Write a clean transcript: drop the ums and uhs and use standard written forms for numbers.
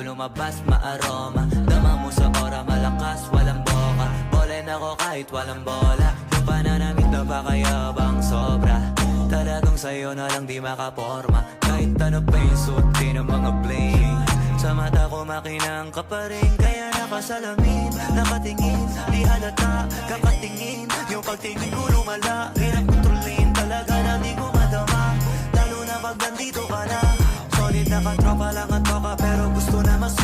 lumabas maaroma. Dama mo sa ora, malakas, walang boka. Bolen ako kahit walang bola. Yung pananamit na pakayabang sobra. Talagang sa'yo na lang di makaporma. Kahit ano pa yung suotin ng mga bling. Sa mata ko makinang ka pa rin. Kaya nakasalamin, nakatingin, di halata, kakatingin. Yung pagtingin ko lumala, hirap kontrolin. Talaga na di ko madama, lalo na pag nandito ka na. Solid na katropa lang at baka, pero gusto na mas